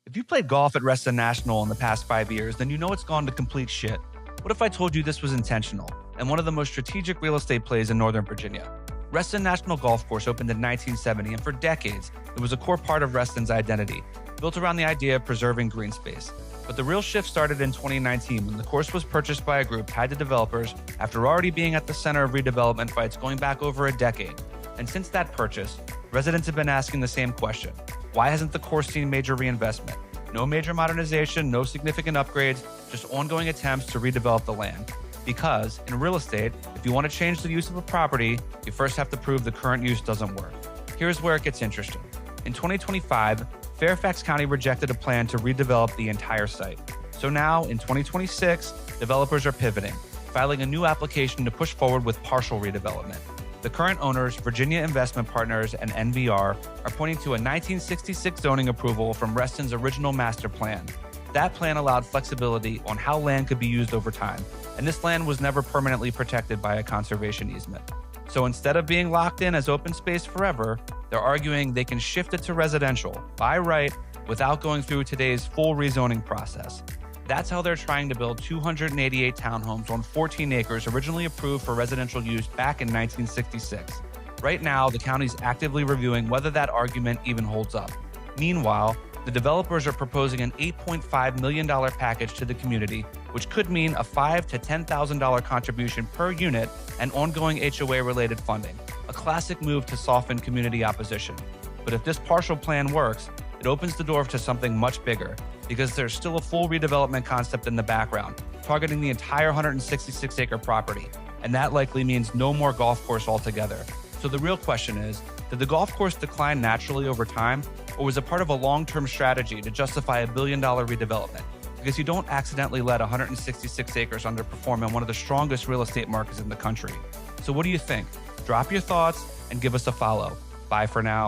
If you played golf at Reston National in the past 5 years, then you know it's gone to complete shit. What if I told you this was intentional and one of the most strategic real estate plays in Northern Virginia? Reston National Golf Course opened in 1970, and for decades, it was a core part of Reston's identity, built around the idea of preserving green space. But the real shift started in 2019 when the course was purchased by a group tied to developers after already being at the center of redevelopment fights going back over a decade. And since that purchase, residents have been asking the same question. Why hasn't the course seen major reinvestment? No major modernization, no significant upgrades, just ongoing attempts to redevelop the land. Because in real estate, if you want to change the use of a property, you first have to prove the current use doesn't work. Here's where it gets interesting. In 2025, Fairfax County rejected a plan to redevelop the entire site. So now, in 2026, developers are pivoting, filing a new application to push forward with partial redevelopment. The current owners, Virginia Investment Partners and NVR, are pointing to a 1966 zoning approval from Reston's original master plan. That plan allowed flexibility on how land could be used over time, and this land was never permanently protected by a conservation easement. So instead of being locked in as open space forever, they're arguing they can shift it to residential by right without going through today's full rezoning process. That's how they're trying to build 288 townhomes on 14 acres originally approved for residential use back in 1966. Right now, the county's actively reviewing whether that argument even holds up. Meanwhile, the developers are proposing an $8.5 million package to the community, which could mean a $5,000 to $10,000 contribution per unit and ongoing HOA-related funding, a classic move to soften community opposition. But if this partial plan works, it opens the door to something much bigger, because there's still a full redevelopment concept in the background, targeting the entire 166-acre property, and that likely means no more golf course altogether. So the real question is, did the golf course decline naturally over time, or was it part of a long-term strategy to justify $1 billion redevelopment? Because you don't accidentally let 166 acres underperform in one of the strongest real estate markets in the country. So what do you think? Drop your thoughts and give us a follow. Bye for now.